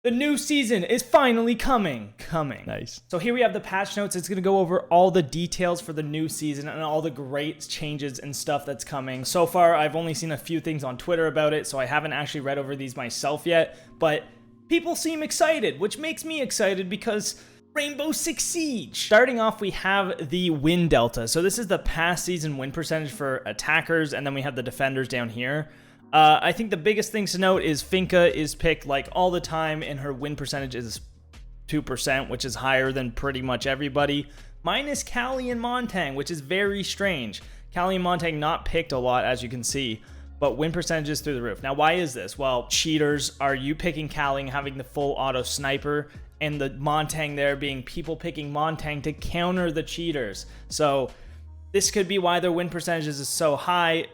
The new season is finally coming. Nice. So here we have the patch notes. It's going to go over all the details for the new season and all the great changes and stuff that's coming. So far, I've only seen a few things on Twitter about it, so I haven't actually read over these myself yet, but people seem excited, which makes me excited because Rainbow Six Siege. Starting off, we have the win delta. So this is the past season win percentage for attackers, and then we have the defenders down here. I think the biggest things to note is Finka is picked like all the time, and her win percentage is 2%, which is higher than pretty much everybody. Minus Callie and Montang, which is very strange. Callie and Montang not picked a lot, as you can see, but win percentages through the roof. Now, why is this? Well, cheaters, are you picking Callie and having the full auto sniper, and the Montang there being people picking Montang to counter the cheaters? So this could be why their win percentages is so high,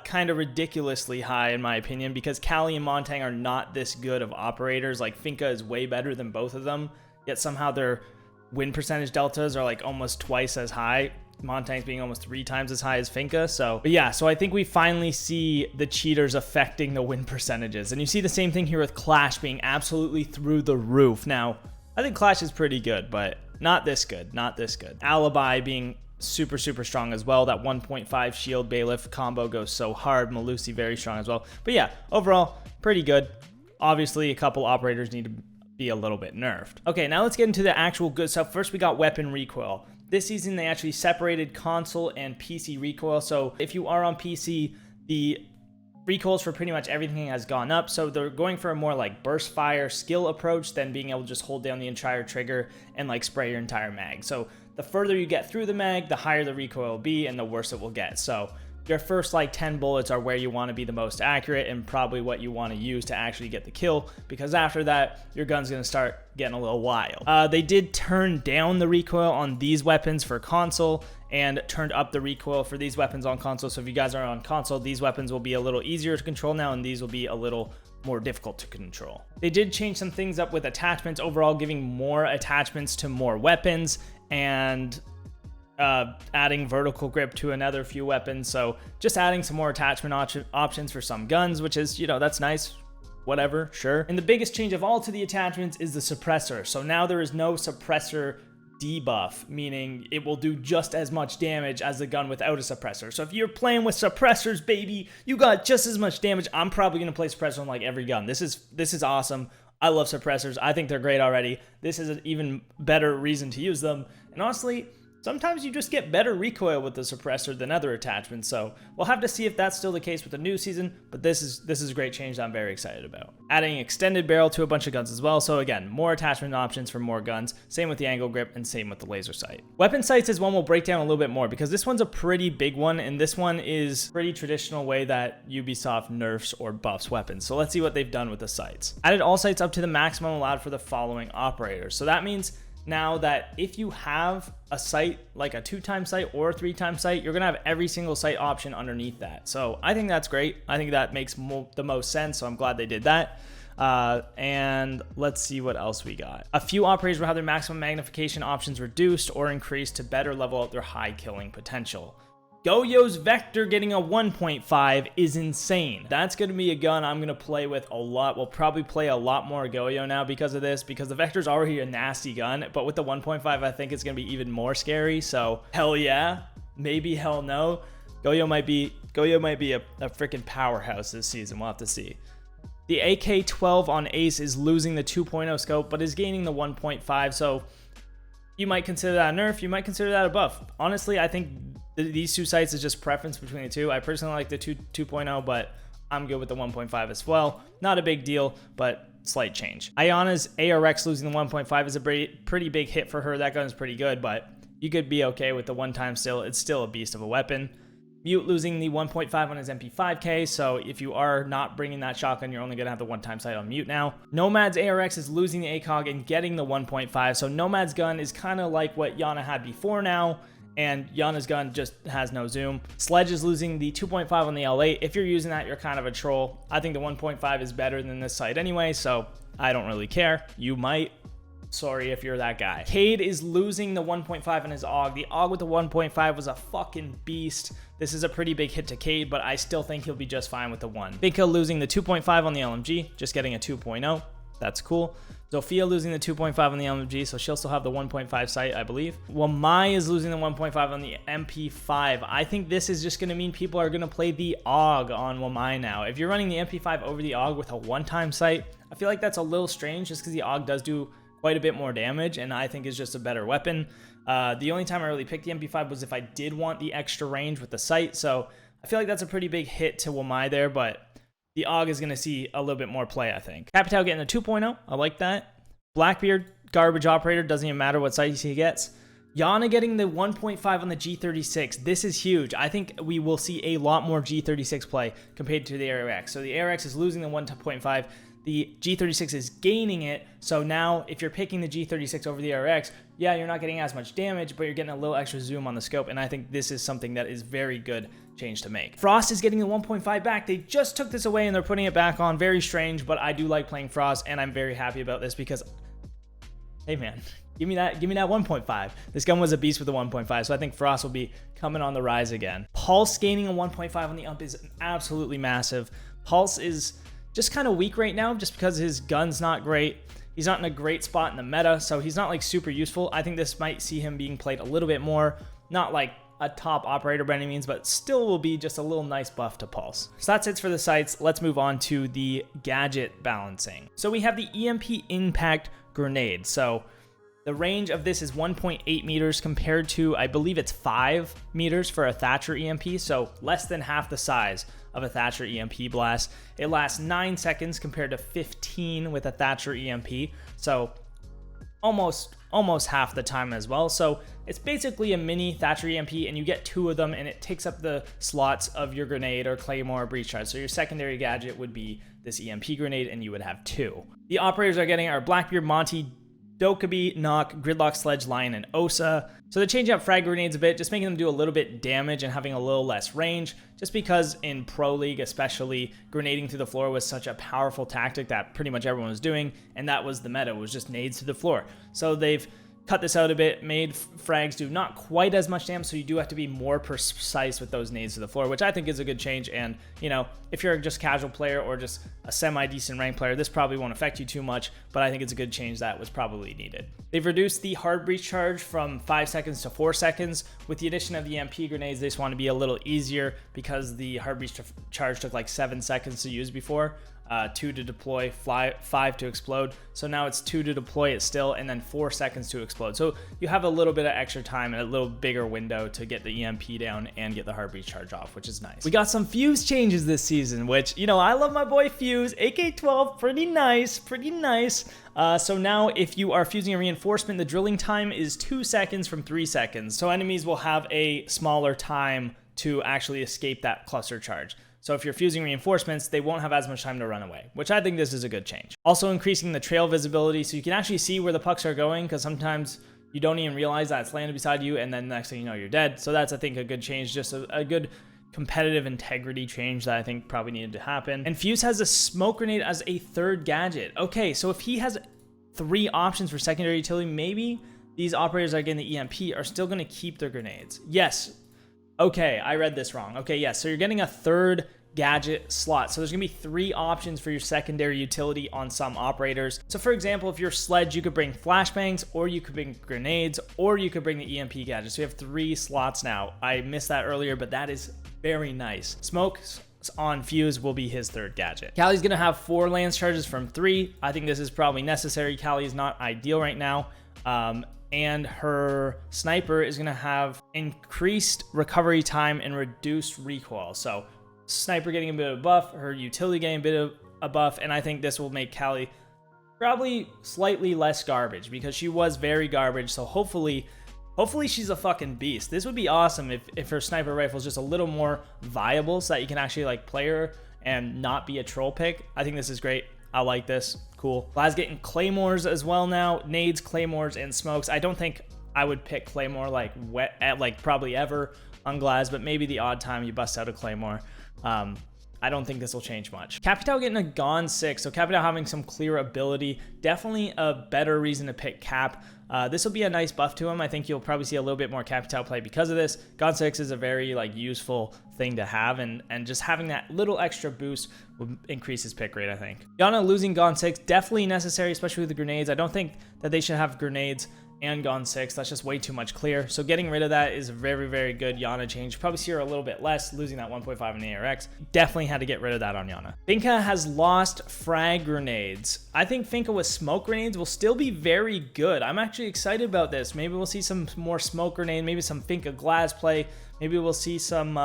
kind of ridiculously high in my opinion, because Callie and Montang are not this good of operators. Like, Finka is way better than both of them, yet somehow their win percentage deltas are like almost twice as high. Montang's being almost 3 times as high as Finka. So, but yeah, so I think we finally see the cheaters affecting the win percentages. And you see the same thing here with Clash being absolutely through the roof. Now, I think Clash is pretty good, but not this good, not this good. Alibi being super strong as well. That 1.5 shield bailiff combo goes so hard. Malusi very strong as well. But yeah, overall, pretty good. Obviously, a couple operators need to be a little bit nerfed. Okay, now let's get into the actual good stuff. First, we got weapon recoil. This season, they actually separated console and PC recoil. So if you are on PC, the recoils for pretty much everything has gone up. So they're going for a more like burst fire skill approach than being able to just hold down the entire trigger and like spray your entire mag. So the further you get through the mag, the higher the recoil will be and the worse it will get. So your first like 10 bullets are where you want to be the most accurate and probably what you want to use to actually get the kill, because after that, your gun's going to start getting a little wild. They did turn down the recoil on these weapons for console and turned up the recoil for these weapons on console. So if you guys are on console, these weapons will be a little easier to control now, and these will be a little more difficult to control. They did change some things up with attachments overall, giving more attachments to more weapons and adding vertical grip to another few weapons. So just adding some more attachment options for some guns, which is, you know, that's nice. Whatever, sure. And the biggest change of all to the attachments is the suppressor. So now there is no suppressor debuff, meaning it will do just as much damage as the gun without a suppressor. So if you're playing with suppressors, baby, you got just as much damage. I'm probably gonna play suppressor on like every gun. This is awesome. I love suppressors. I think they're great already. This is an even better reason to use them. And honestly, sometimes you just get better recoil with the suppressor than other attachments, so we'll have to see if that's still the case with the new season, but this is a great change that I'm very excited about. Adding extended barrel to a bunch of guns as well, so again, more attachment options for more guns, same with the angle grip, and same with the laser sight. Weapon sights is one we'll break down a little bit more, because this one's a pretty big one, and this one is pretty traditional way that Ubisoft nerfs or buffs weapons, so let's see what they've done with the sights. Added all sights up to the maximum allowed for the following operators, so that means now that if you have a sight, like a 2x sight or a 3x sight, you're gonna have every single sight option underneath that. So I think that's great. I think that makes the most sense, so I'm glad they did that. And let's see what else we got. A few operators will have their maximum magnification options reduced or increased to better level out their high killing potential. Goyo's Vector getting a 1.5 is insane. That's going to be a gun I'm going to play with a lot. We'll probably play a lot more Goyo now because of this, because the Vector's already a nasty gun, but with the 1.5, I think it's going to be even more scary. So hell yeah, maybe hell no. Goyo might be a freaking powerhouse this season. We'll have to see. The AK-12 on Ace is losing the 2.0 scope, but is gaining the 1.5. So you might consider that a nerf. You might consider that a buff. Honestly, I think these two sights is just preference between the two. I personally like the 2.0, but I'm good with the 1.5 as well. Not a big deal, but slight change. Iana's ARX losing the 1.5 is a pretty big hit for her. That gun is pretty good, but you could be okay with the 1x still. It's still a beast of a weapon. Mute losing the 1.5 on his MP5K, so if you are not bringing that shotgun, you're only going to have the 1x sight on Mute now. Nomad's ARX is losing the ACOG and getting the 1.5, so Nomad's gun is kind of like what Iana had before now, and Yana's gun just has no zoom. Sledge is losing the 2.5 on the L8. If you're using that, you're kind of a troll. I think the 1.5 is better than this sight anyway, so I don't really care. You might. Sorry if you're that guy. Cade is losing the 1.5 on his AUG. The AUG with the 1.5 was a fucking beast. This is a pretty big hit to Cade, but I still think he'll be just fine with the 1. Finka losing the 2.5 on the LMG, just getting a 2.0. That's cool. Zofia losing the 2.5 on the LMG, so she'll still have the 1.5 sight, I believe. Wamai is losing the 1.5 on the MP5. I think this is just going to mean people are going to play the AUG on Wamai now. If you're running the MP5 over the AUG with a one-time sight, I feel like that's a little strange just because the AUG does do quite a bit more damage, and I think is just a better weapon. The only time I really picked the MP5 was if I did want the extra range with the sight, so I feel like that's a pretty big hit to Wamai there, but the AUG is going to see a little bit more play, I think. Capitao getting a 2.0. I like that. Blackbeard, garbage operator. Doesn't even matter what sight he gets. Iana getting the 1.5 on the G36. This is huge. I think we will see a lot more G36 play compared to the ARX. So the ARX is losing the 1.5. The G36 is gaining it. So now if you're picking the G36 over the ARX, yeah, you're not getting as much damage, but you're getting a little extra zoom on the scope. And I think this is something that is very good change to make. Frost is getting the 1.5 back. They just took this away and they're putting it back on. Very strange, but I do like playing Frost, and I'm very happy about this because, hey man, give me that 1.5. This gun was a beast with the 1.5, so I think Frost will be coming on the rise again. Pulse gaining a 1.5 on the ump is absolutely massive. Pulse is just kind of weak right now just because his gun's not great. He's not in a great spot in the meta, so he's not like super useful. I think this might see him being played a little bit more. Not like a top operator by any means, but still will be just a little nice buff to Pulse. So that's it for the sights. Let's move on to the gadget balancing. So we have the EMP Impact Grenade. So the range of this is 1.8 meters compared to, I believe it's 5 meters for a Thatcher EMP, so less than half the size of a Thatcher EMP blast. It lasts 9 seconds compared to 15 with a Thatcher EMP, so almost half the time as well. So it's basically a mini Thatcher EMP, and you get 2 of them, and it takes up the slots of your grenade or claymore or breach charge. So your secondary gadget would be this EMP grenade, and you would have 2. The operators are getting our Blackbeard, Monty, Dokkaebi, Nock, Gridlock, Sledge, Lion, and Osa. So they're changing up frag grenades a bit, just making them do a little bit damage and having a little less range, just because in Pro League especially, grenading through the floor was such a powerful tactic that pretty much everyone was doing, and that was the meta, was just nades to the floor. So they've cut this out a bit, made frags do not quite as much damage, so you do have to be more precise with those nades to the floor, which I think is a good change. And, you know, if you're just a casual player or just a semi-decent ranked player, this probably won't affect you too much, but I think it's a good change that was probably needed. They've reduced the Hardbreach charge from 5 seconds to 4 seconds. With the addition of the MP grenades, they just want to be a little easier because the Hardbreach charge took like 7 seconds to use before. 2 to deploy, 5 to explode. So now it's 2 to deploy it still, and then 4 seconds to explode. So you have a little bit of extra time and a little bigger window to get the EMP down and get the Hardbreach charge off, which is nice. We got some Fuze changes this season, which, you know, I love my boy Fuze. AK-12, pretty nice, pretty nice. So now if you are fusing a reinforcement, the drilling time is 2 seconds from 3 seconds. So enemies will have a smaller time to actually escape that cluster charge. So if you're fusing reinforcements, they won't have as much time to run away, which I think this is a good change. Also increasing the trail visibility so you can actually see where the pucks are going, because sometimes you don't even realize that it's landed beside you, and then next thing you know, you're dead. So that's, I think, a good change, just a good competitive integrity change that I think probably needed to happen. And Fuze has a smoke grenade as a 3rd gadget. Okay, so if he has 3 options for secondary utility, maybe these operators that are getting the EMP are still going to keep their grenades. Yes. Okay, I read this wrong. Okay, yes, so you're getting a 3rd gadget slot. So there's gonna be 3 options for your secondary utility on some operators. So for example, if you're Sledge, you could bring flashbangs, or you could bring grenades, or you could bring the EMP gadget. So you have 3 slots now. I missed that earlier, but that is very nice. Smokes on Fuze will be his 3rd gadget. Callie's gonna have 4 lance charges from 3. I think this is probably necessary. Callie is not ideal right now. And her sniper is gonna have increased recovery time and reduced recoil. So sniper getting a bit of a buff, her utility getting a bit of a buff, and I think this will make Callie probably slightly less garbage, because she was very garbage. So hopefully she's a fucking beast. This would be awesome if her sniper rifle is just a little more viable, so that you can actually like play her and not be a troll pick. I think this is great. I like this. Cool. Glaz getting claymores as well now. Nades, claymores, and smokes. I don't think I would pick claymore like probably ever on Glaz, but maybe the odd time you bust out a claymore. I don't think this will change much. Capitao getting a Gone 6, so Capitao having some clear ability, definitely a better reason to pick Cap. This will be a nice buff to him. I think you'll probably see a little bit more Capitao play because of this. Gone 6 is a very useful thing to have, and just having that little extra boost will increase his pick rate, I think. Iana losing Gone 6, definitely necessary, especially with the grenades. I don't think that they should have grenades and Gone 6. That's just way too much clear. So getting rid of that is a very, very good Iana change. Probably see her a little bit less, losing that 1.5 in the ARX. Definitely had to get rid of that on Iana. Finka has lost frag grenades. I think Finka with smoke grenades will still be very good. I'm actually excited about this. Maybe we'll see some more smoke grenade, maybe some Finka Glaz play. Maybe we'll see some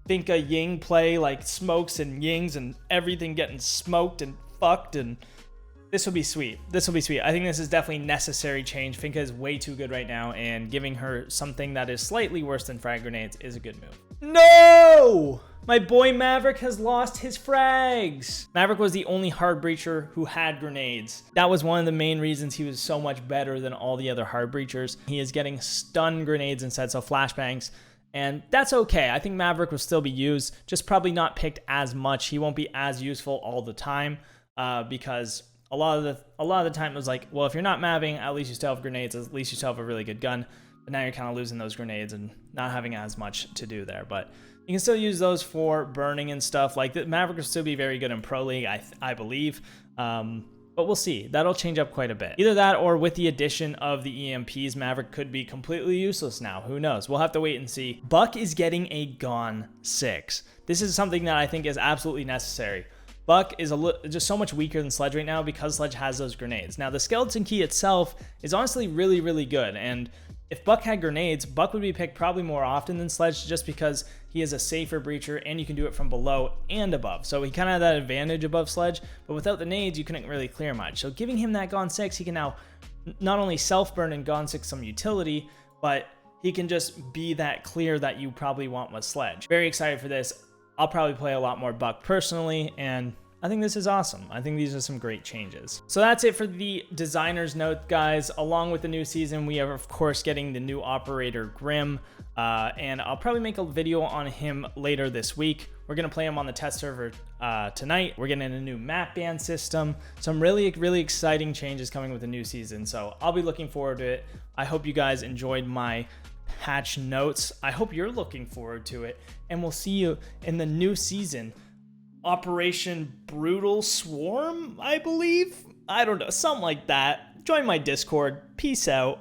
Finka Ying play, like smokes and yings and everything getting smoked and fucked, and this will be sweet. This will be sweet. I think this is definitely necessary change. Finka is way too good right now, and giving her something that is slightly worse than frag grenades is a good move. No! My boy Maverick has lost his frags. Maverick was the only Hardbreacher who had grenades. That was one of the main reasons he was so much better than all the other Hardbreachers. He is getting stun grenades instead, so flashbangs. And that's okay. I think Maverick will still be used, just probably not picked as much. He won't be as useful all the time because a lot of the time it was like, well, if you're not mapping, at least you still have grenades, at least you still have a really good gun. But now you're kind of losing those grenades and not having as much to do there. But you can still use those for burning and stuff. Like the Maverick will still be very good in Pro League, I believe. But we'll see. That'll change up quite a bit. Either that or with the addition of the EMPs, Maverick could be completely useless now. Who knows? We'll have to wait and see. Buck is getting a Gone 6. This is something that I think is absolutely necessary. Buck is just so much weaker than Sledge right now because Sledge has those grenades. Now, the skeleton key itself is honestly really, really good. And if Buck had grenades, Buck would be picked probably more often than Sledge just because he is a safer breacher and you can do it from below and above. So he kind of had that advantage above Sledge, but without the nades, you couldn't really clear much. So giving him that Gone 6, he can now not only self-burn and Gone 6 some utility, but he can just be that clear that you probably want with Sledge. Very excited for this. I'll probably play a lot more Buck personally, and I think this is awesome. I think these are some great changes. So that's it for the designer's note, guys. Along with the new season, we are, of course, getting the new operator, Grim, and I'll probably make a video on him later this week. We're going to play him on the test server tonight. We're getting a new map ban system. Some really, really exciting changes coming with the new season, so I'll be looking forward to it. I hope you guys enjoyed my patch notes. I hope you're looking forward to it, and we'll see you in the new season. Operation Brutal Swarm, I believe? I don't know, something like that. Join my Discord. Peace out.